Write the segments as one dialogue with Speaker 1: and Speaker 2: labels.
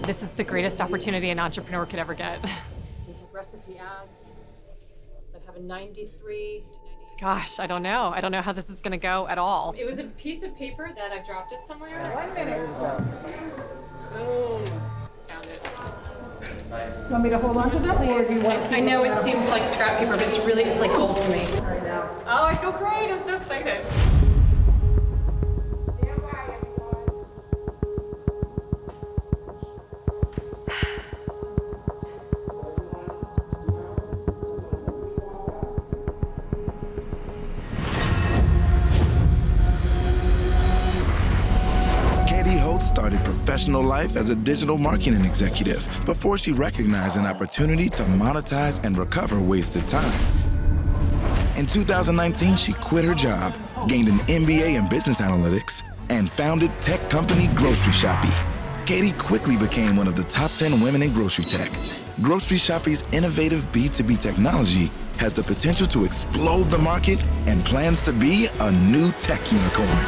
Speaker 1: This is the greatest opportunity an entrepreneur could ever get.
Speaker 2: We have recipe ads that have a 93 to 98.
Speaker 1: Gosh, I don't know. I don't know how this is gonna go at all.
Speaker 2: It was a piece of paper that I dropped it somewhere.
Speaker 3: 1 minute.
Speaker 2: Boom. Found it.
Speaker 3: You want me to hold on to them, or do you want to?
Speaker 2: I know it seems like scrap paper, but it's like gold to me.
Speaker 3: I know.
Speaker 1: Oh, I feel great. I'm so excited.
Speaker 4: Started professional life as a digital marketing executive before she recognized an opportunity to monetize and recover wasted time. In 2019, she quit her job, gained an MBA in business analytics, and founded tech company Grocery Shopee. Katie quickly became one of the top 10 women in grocery tech. Grocery Shopee's innovative B2B technology has the potential to explode the market and plans to be a new tech unicorn.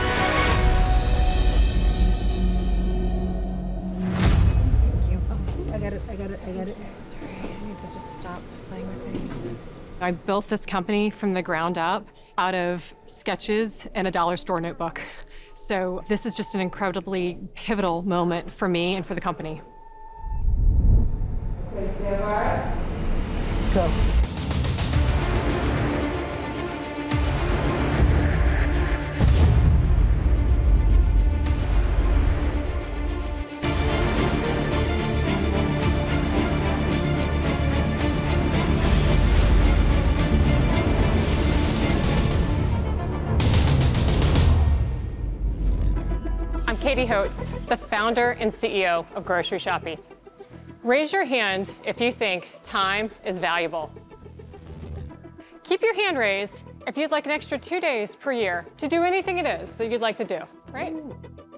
Speaker 2: I got it. Sorry, I need to just stop playing with things.
Speaker 1: I built this company from the ground up out of sketches and a dollar store notebook. So this is just an incredibly pivotal moment for me and for the company.
Speaker 3: Go.
Speaker 1: I'm Katie Holtz, the founder and CEO of Grocery Shopee. Raise your hand if you think time is valuable. Keep your hand raised if you'd like an extra 2 days per year to do anything it is that you'd like to do, right?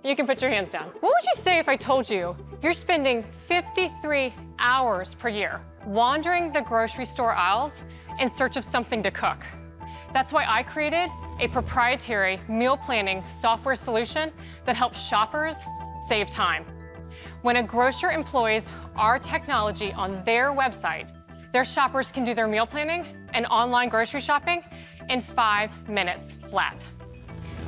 Speaker 1: You can put your hands down. What would you say if I told you you're spending 53 hours per year wandering the grocery store aisles in search of something to cook? That's why I created a proprietary meal planning software solution that helps shoppers save time. When a grocer employs our technology on their website, their shoppers can do their meal planning and online grocery shopping in 5 minutes flat.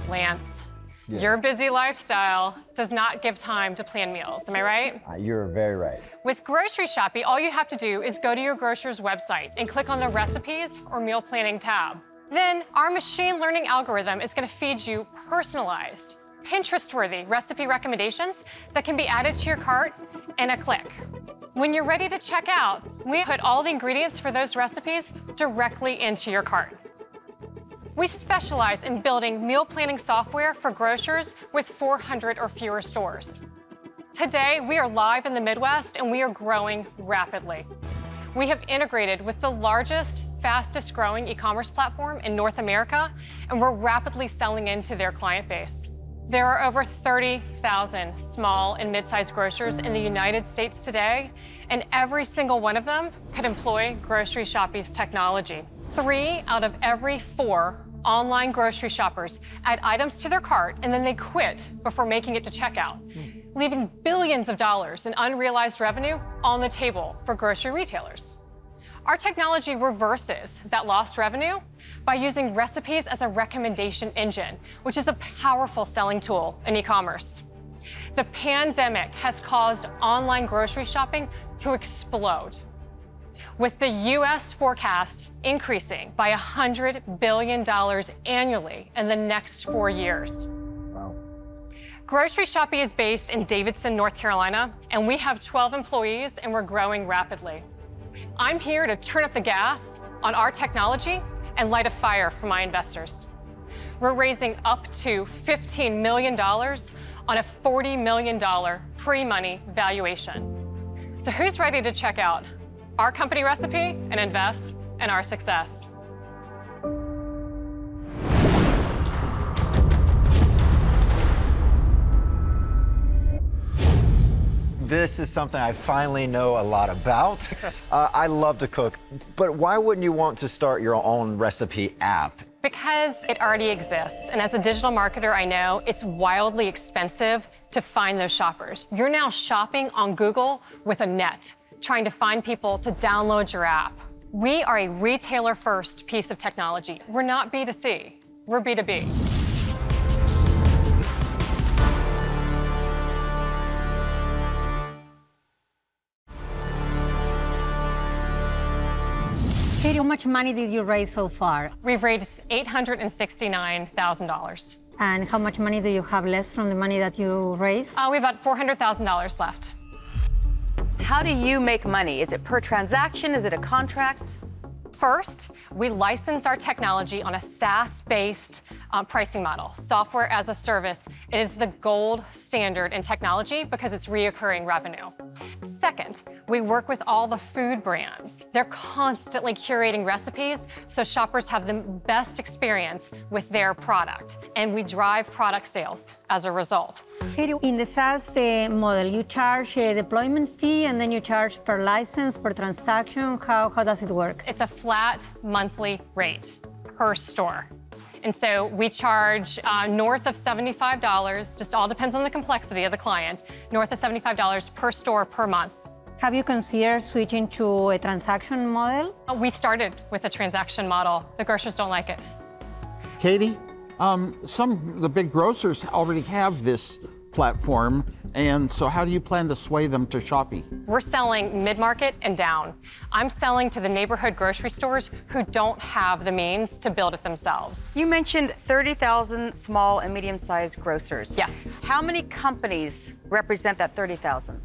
Speaker 1: Lance, your busy lifestyle does not give time to plan meals, am I right?
Speaker 5: You're very right.
Speaker 1: With Grocery Shopee, all you have to do is go to your grocer's website and click on the recipes or meal planning tab. Then our machine learning algorithm is going to feed you personalized, Pinterest-worthy recipe recommendations that can be added to your cart in a click. When you're ready to check out, we put all the ingredients for those recipes directly into your cart. We specialize in building meal planning software for grocers with 400 or fewer stores. Today, we are live in the Midwest and we are growing rapidly. We have integrated with the largest, fastest growing e-commerce platform in North America, and we're rapidly selling into their client base. There are over 30,000 small and mid-sized grocers in the United States today, and every single one of them could employ Grocery Shopee's technology. 3 out of every 4 online grocery shoppers add items to their cart and then they quit before making it to checkout, leaving billions of dollars in unrealized revenue on the table for grocery retailers. Our technology reverses that lost revenue by using recipes as a recommendation engine, which is a powerful selling tool in e-commerce. The pandemic has caused online grocery shopping to explode, with the US forecast increasing by $100 billion annually in the next 4 years.
Speaker 5: Wow.
Speaker 1: Grocery Shopee is based in Davidson, North Carolina, and we have 12 employees and we're growing rapidly. I'm here to turn up the gas on our technology and light a fire for my investors. We're raising up to $15 million on a $40 million pre-money valuation. So who's ready to check out our company recipe and invest in our success?
Speaker 5: This is something I finally know a lot about. I love to cook, but why wouldn't you want to start your own recipe app?
Speaker 1: Because it already exists, and as a digital marketer, I know it's wildly expensive to find those shoppers. You're now shopping on Google with a net, trying to find people to download your app. We are a retailer-first piece of technology. We're not B2C, we're B2B.
Speaker 6: Katie, how much money did you raise so far?
Speaker 1: We've raised $869,000.
Speaker 6: And how much money do you have left from the money that you raised?
Speaker 1: We have about $400,000 left.
Speaker 7: How do you make money? Is it per transaction? Is it a contract?
Speaker 1: First, we license our technology on a SaaS-based pricing model, software as a service. It is the gold standard in technology because it's reoccurring revenue. Second, we work with all the food brands. They're constantly curating recipes so shoppers have the best experience with their product, and we drive product sales as a result.
Speaker 6: Katie, in the SaaS model, you charge a deployment fee and then you charge per license, per transaction. How does it work?
Speaker 1: It's a flat monthly rate per store. And so we charge north of $75, just all depends on the complexity of the client, north of $75 per store per month.
Speaker 6: Have you considered switching to a transaction model?
Speaker 1: We started with a transaction model. The grocers don't like it.
Speaker 8: Katie, some of the big grocers already have this platform, and so how do you plan to sway them to Shopee?
Speaker 1: We're selling mid-market and down. I'm selling to the neighborhood grocery stores who don't have the means to build it themselves.
Speaker 7: You mentioned 30,000 small and medium-sized grocers.
Speaker 1: Yes.
Speaker 7: How many companies represent that 30,000?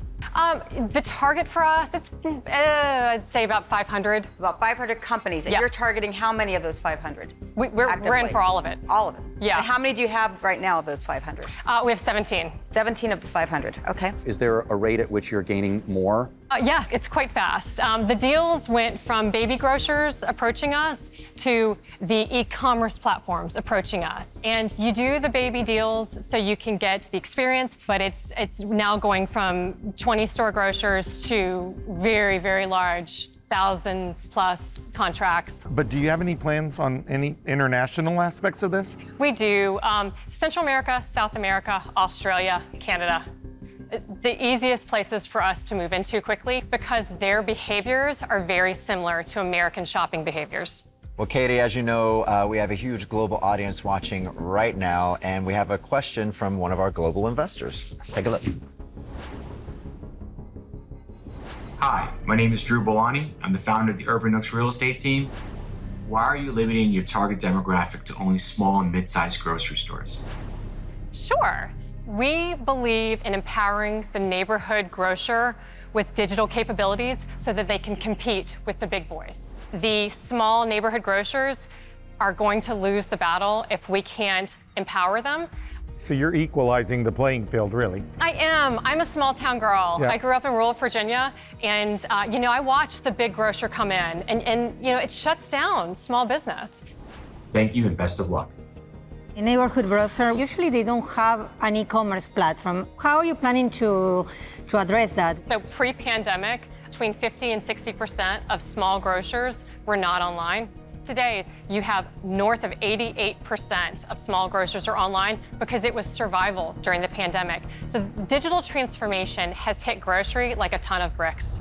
Speaker 1: The target for us, it's, I'd say about 500.
Speaker 7: About 500 companies, and
Speaker 1: Yes.
Speaker 7: you're targeting how many of those 500?
Speaker 1: We're in for all of it.
Speaker 7: All of it?
Speaker 1: Yeah.
Speaker 7: And how many do you have right now of those 500?
Speaker 1: We have 17.
Speaker 7: 17 of the 500, okay.
Speaker 9: Is there a rate at which you're gaining more?
Speaker 1: Yes, it's quite fast. The deals went from baby grocers approaching us to the e-commerce platforms approaching us. And you do the baby deals so you can get the experience, but it's now going from 20-store grocers to very, very large, thousands plus contracts.
Speaker 10: But do you have any plans on any international aspects of this?
Speaker 1: We do. Central America, South America, Australia, Canada. The easiest places for us to move into quickly because their behaviors are very similar to American shopping behaviors.
Speaker 5: Well, Katie, as you know, we have a huge global audience watching right now, and we have a question from one of our global investors. Let's take a look.
Speaker 11: Hi, my name is Drew Bolani. I'm the founder of the Urban Nooks real estate team. Why are you limiting your target demographic to only small and mid-sized grocery stores?
Speaker 1: Sure. We believe in empowering the neighborhood grocer with digital capabilities so that they can compete with the big boys. The small neighborhood grocers are going to lose the battle if we can't empower them.
Speaker 10: So you're equalizing the playing field, really.
Speaker 1: I am. I'm a small town girl.
Speaker 10: Yeah.
Speaker 1: I grew up in rural Virginia, and I watched the big grocer come in, and it shuts down small business.
Speaker 11: Thank you and best of luck.
Speaker 6: A neighborhood grocer, usually they don't have an e-commerce platform. How are you planning to address that?
Speaker 1: So pre-pandemic, between 50 and 60% of small grocers were not online. Today, you have north of 88% of small grocers are online because it was survival during the pandemic. So digital transformation has hit grocery like a ton of bricks.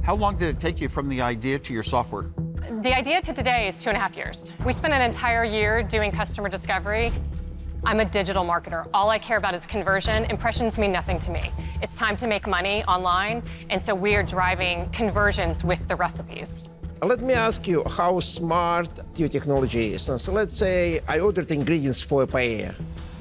Speaker 8: How long did it take you from the idea to your software?
Speaker 1: The idea to today is 2.5 years. We spent an entire year doing customer discovery. I'm a digital marketer. All I care about is conversion. Impressions mean nothing to me. It's time to make money online, and so we are driving conversions with the recipes.
Speaker 12: Let me ask you how smart your technology is. So let's say I ordered ingredients for a paella.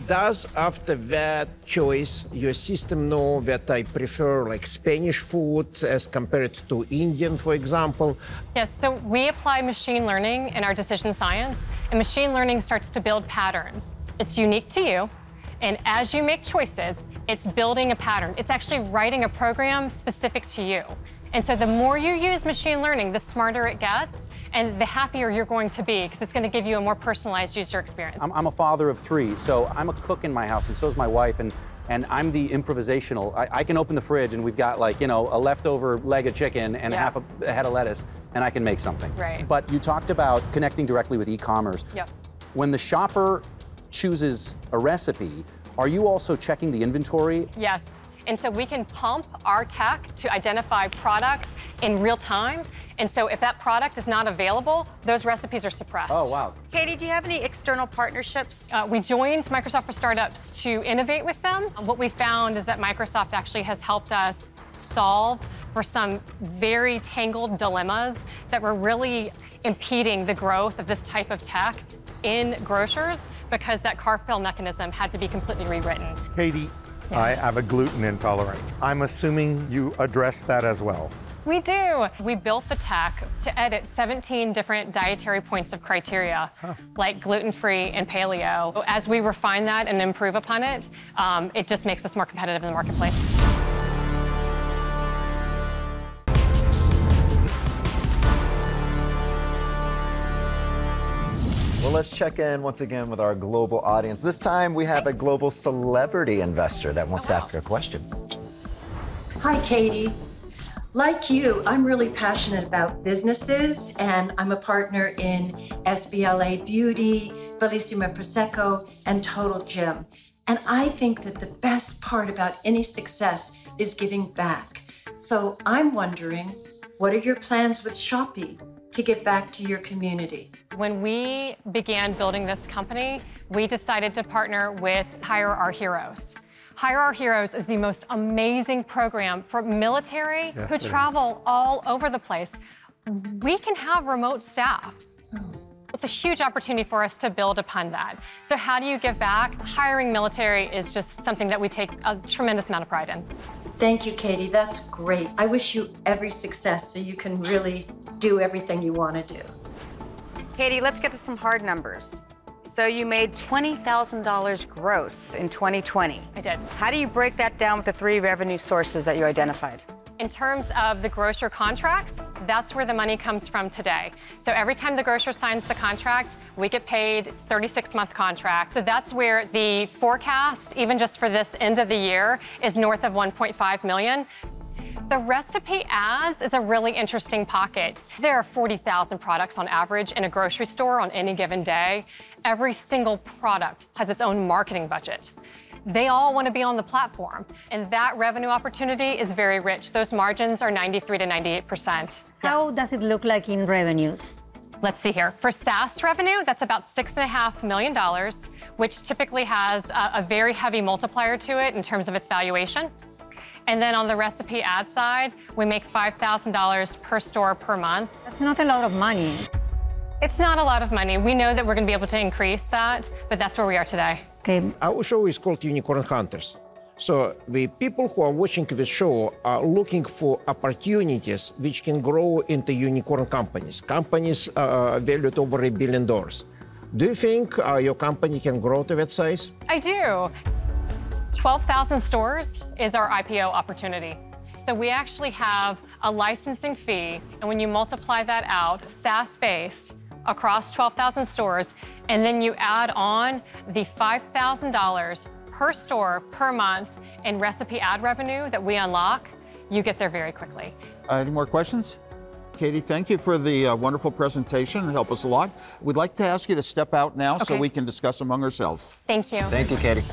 Speaker 12: Does after that choice your system know that I prefer like Spanish food as compared to Indian, for example?
Speaker 1: Yes, so we apply machine learning in our decision science, and machine learning starts to build patterns. It's unique to you, and as you make choices, it's building a pattern. It's actually writing a program specific to you. And so the more you use machine learning, the smarter it gets, and the happier you're going to be, because it's going to give you a more personalized user experience.
Speaker 9: I'm a father of 3, so I'm a cook in my house, and so is my wife. And and I'm the improvisational. I can open the fridge and we've got like, you know, a leftover leg of chicken and half a head of lettuce, and I can make something.
Speaker 1: Right.
Speaker 9: But you talked about connecting directly with e-commerce.
Speaker 1: Yep.
Speaker 9: When the shopper chooses a recipe, are you also checking the inventory?
Speaker 1: Yes. And so we can pump our tech to identify products in real time. And so if that product is not available, those recipes are suppressed.
Speaker 9: Oh, wow.
Speaker 7: Katie, do you have any external partnerships?
Speaker 1: We joined Microsoft for Startups to innovate with them. What we found is that Microsoft actually has helped us solve for some very tangled dilemmas that were really impeding the growth of this type of tech in grocers because that car fill mechanism had to be completely rewritten.
Speaker 10: Katie, I have a gluten intolerance. I'm assuming you address that as well.
Speaker 1: We do. We built the tech to edit 17 different dietary points of criteria, like gluten-free and paleo. As we refine that and improve upon it, it just makes us more competitive in the marketplace.
Speaker 5: Well, let's check in once again with our global audience. This time we have a global celebrity investor that wants to ask a question.
Speaker 13: Hi, Katie. Like you, I'm really passionate about businesses, and I'm a partner in SBLA Beauty, Bellissima Prosecco, and Total Gym. And I think that the best part about any success is giving back. So I'm wondering, what are your plans with Shopee to give back to your community?
Speaker 1: When we began building this company, we decided to partner with Hire Our Heroes. Hire Our Heroes is the most amazing program for military who travel all over the place. We can have remote staff. It's a huge opportunity for us to build upon that. So how do you give back? Hiring military is just something that we take a tremendous amount of pride in.
Speaker 13: Thank you, Katie. That's great. I wish you every success so you can really do everything you want to do.
Speaker 7: Katie, let's get to some hard numbers. So you made $20,000 gross in 2020.
Speaker 1: I did.
Speaker 7: How do you break that down with the 3 revenue sources that you identified?
Speaker 1: In terms of the grocer contracts, that's where the money comes from today. So every time the grocer signs the contract, we get paid. It's a 36-month contract. So that's where the forecast, even just for this end of the year, is north of 1.5 million. The recipe ads is a really interesting pocket. There are 40,000 products on average in a grocery store on any given day. Every single product has its own marketing budget. They all want to be on the platform, and that revenue opportunity is very rich. Those margins are 93 to 98%.
Speaker 6: How does it look like in revenues?
Speaker 1: Let's see here. For SaaS revenue, that's about $6.5 million, which typically has a very heavy multiplier to it in terms of its valuation. And then on the recipe ad side, we make $5,000 per store per month.
Speaker 6: That's not a lot of money.
Speaker 1: It's not a lot of money. We know that we're going to be able to increase that, but that's where we are today.
Speaker 6: Okay.
Speaker 12: Our show is called Unicorn Hunters. So the people who are watching the show are looking for opportunities which can grow into unicorn companies, companies valued over $1 billion. Do you think your company can grow to that size?
Speaker 1: I do. 12,000 stores is our IPO opportunity. So we actually have a licensing fee, and when you multiply that out, SaaS-based, across 12,000 stores, and then you add on the $5,000 per store per month in recipe ad revenue that we unlock, you get there very quickly.
Speaker 8: Any more questions? Katie, thank you for the wonderful presentation. It helped us a lot. We'd like to ask you to step out now so we can discuss among ourselves.
Speaker 1: Thank you.
Speaker 5: Thank you, Katie.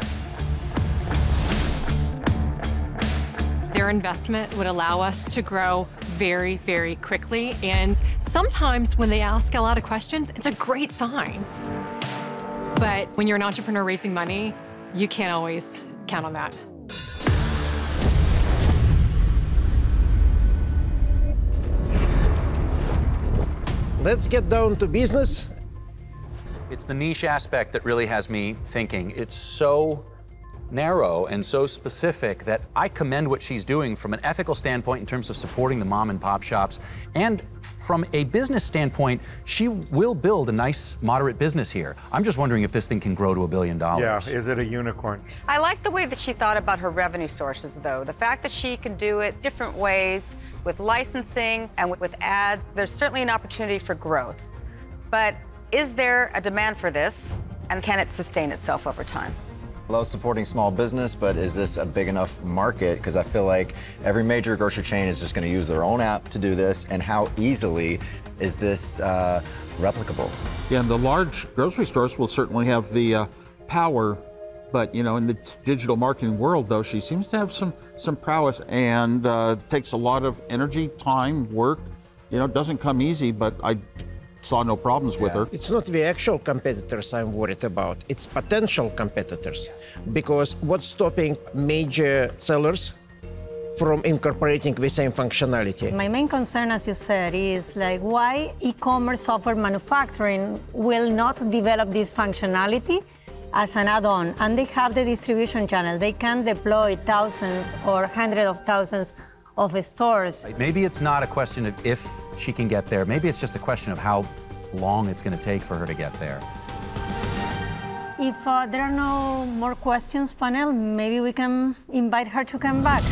Speaker 1: Their investment would allow us to grow very, very quickly. And sometimes when they ask a lot of questions, it's a great sign. But when you're an entrepreneur raising money, you can't always count on that.
Speaker 12: Let's get down to business.
Speaker 9: It's the niche aspect that really has me thinking. It's so narrow and so specific that I commend what she's doing from an ethical standpoint in terms of supporting the mom and pop shops. And from a business standpoint, she will build a nice, moderate business here. I'm just wondering if this thing can grow to $1 billion.
Speaker 10: Yeah, is it a unicorn?
Speaker 7: I like the way that she thought about her revenue sources, though. The fact that she can do it different ways with licensing and with ads, there's certainly an opportunity for growth. But is there a demand for this, and can it sustain itself over time?
Speaker 5: Love supporting small business, but is this a big enough market? Because I feel like every major grocery chain is just going to use their own app to do this, and how easily is this replicable?
Speaker 8: Yeah, and the large grocery stores will certainly have the power, but in the digital marketing world, though, she seems to have some prowess, and it takes a lot of energy, time, work. It doesn't come easy, but I saw no problems with her.
Speaker 12: It's not the actual competitors I'm worried about, it's potential competitors. Because what's stopping major sellers from incorporating the same functionality?
Speaker 6: My main concern, as you said, is like why e-commerce software manufacturing will not develop this functionality as an add-on, and they have the distribution channel. They can deploy thousands or hundreds of thousands of stores.
Speaker 9: Maybe it's not a question of if she can get there. Maybe it's just a question of how long it's going to take for her to get there.
Speaker 6: If there are no more questions, panel, maybe we can invite her to come back.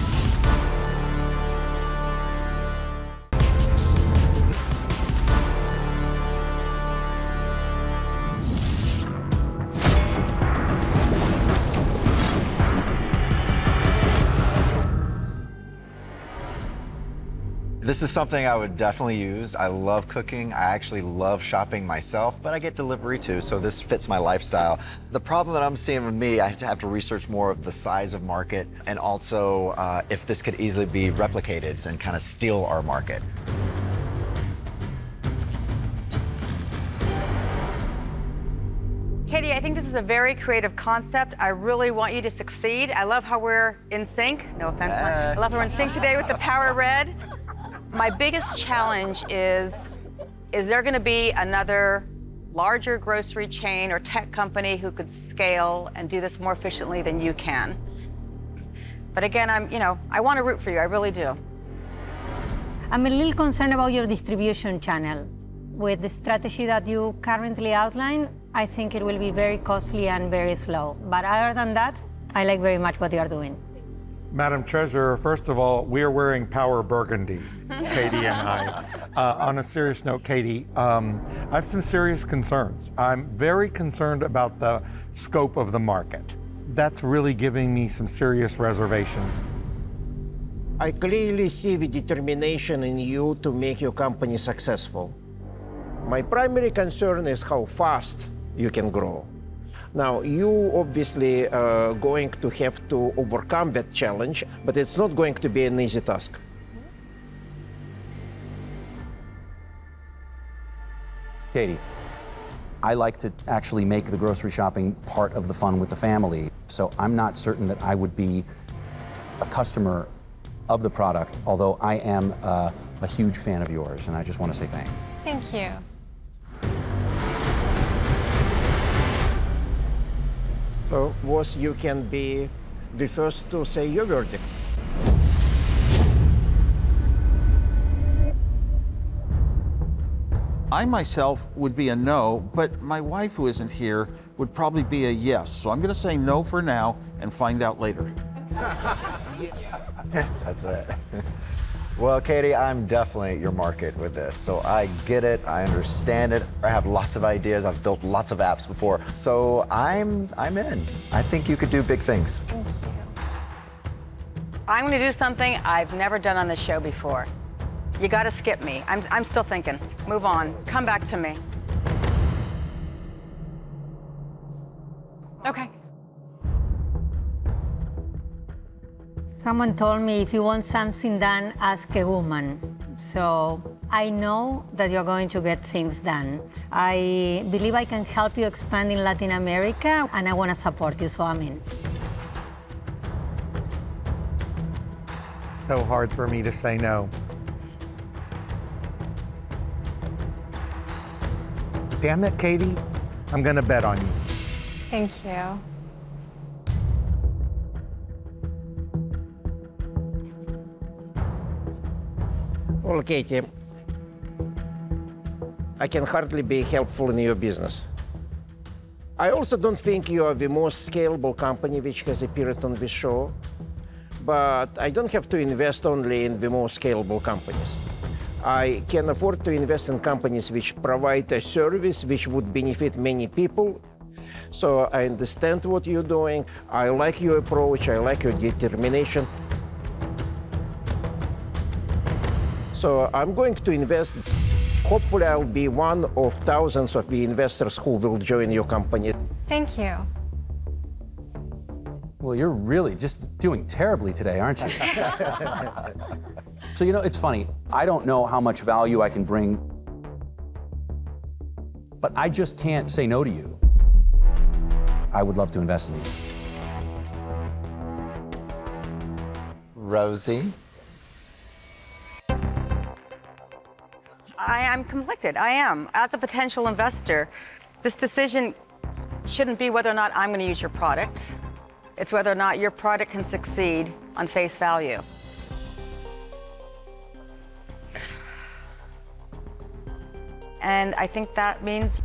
Speaker 5: This is something I would definitely use. I love cooking. I actually love shopping myself, but I get delivery too, so this fits my lifestyle. The problem that I'm seeing with me, I have to research more of the size of market, and also if this could easily be replicated and kind of steal our market.
Speaker 7: Katie, I think this is a very creative concept. I really want you to succeed. I love how we're in sync. No offense, I love how we're in sync today with the power red. My biggest challenge is there going to be another larger grocery chain or tech company who could scale and do this more efficiently than you can? But again, I want to root for you. I really do.
Speaker 6: I'm a little concerned about your distribution channel. With the strategy that you currently outline, I think it will be very costly and very slow. But other than that, I like very much what you are doing.
Speaker 10: Madam Treasurer, first of all, we are wearing power burgundy, Katie and I. On a serious note, Katie, I have some serious concerns. I'm very concerned about the scope of the market. That's really giving me some serious reservations.
Speaker 12: I clearly see the determination in you to make your company successful. My primary concern is how fast you can grow. Now, you obviously are going to have to overcome that challenge, but it's not going to be an easy task.
Speaker 9: Katie, I like to actually make the grocery shopping part of the fun with the family, so I'm not certain that I would be a customer of the product, although I am a huge fan of yours, and I just want to say thanks.
Speaker 1: Thank you.
Speaker 12: So, boss, you can be the first to say your verdict.
Speaker 8: I myself would be a no, but my wife, who isn't here, would probably be a yes. So I'm going to say no for now and find out later.
Speaker 5: That's it. Well, Katie, I'm definitely your market with this. So I get it, I understand it. I have lots of ideas. I've built lots of apps before. So I'm in. I think you could do big things.
Speaker 1: Thank you.
Speaker 7: I'm going to do something I've never done on this show before. You got to skip me. I'm still thinking. Move on. Come back to me.
Speaker 1: Okay.
Speaker 6: Someone told me if you want something done, ask a woman. So I know that you're going to get things done. I believe I can help you expand in Latin America, and I want to support you, so I'm in.
Speaker 10: So hard for me to say no. Damn it, Katie, I'm going to bet on you.
Speaker 1: Thank you.
Speaker 12: Well, Katie, I can hardly be helpful in your business. I also don't think you are the most scalable company which has appeared on this show, but I don't have to invest only in the most scalable companies. I can afford to invest in companies which provide a service which would benefit many people. So I understand what you're doing. I like your approach. I like your determination. So I'm going to invest. Hopefully, I'll be one of thousands of the investors who will join your company.
Speaker 1: Thank you.
Speaker 9: Well, you're really just doing terribly today, aren't you? So, you know, it's funny. I don't know how much value I can bring, but I just can't say no to you. I would love to invest in you.
Speaker 5: Rosie?
Speaker 7: I'm conflicted. I am. As a potential investor, this decision shouldn't be whether or not I'm going to use your product. It's whether or not your product can succeed on face value. And I think that means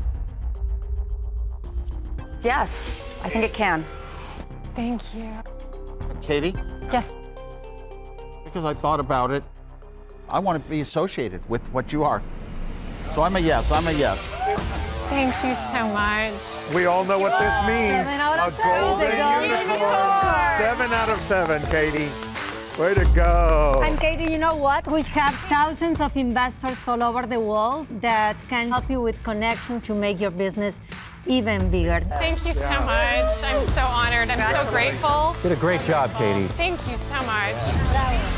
Speaker 7: yes, I think it can.
Speaker 1: Thank you.
Speaker 8: Katie?
Speaker 1: Yes.
Speaker 8: Because I thought about it, I want to be associated with what you are. So I'm a yes, I'm a yes.
Speaker 1: Thank you so much.
Speaker 10: We all know what this means.
Speaker 6: 7 out of
Speaker 10: A
Speaker 6: 7.
Speaker 10: golden unicorn. 7 out of 7, Katie. Way to go.
Speaker 6: And Katie, you know what? We have thousands of investors all over the world that can help you with connections to make your business even bigger.
Speaker 1: Thank you so much. I'm so honored. I'm so grateful.
Speaker 9: Did a great job, Katie.
Speaker 1: Thank you so much.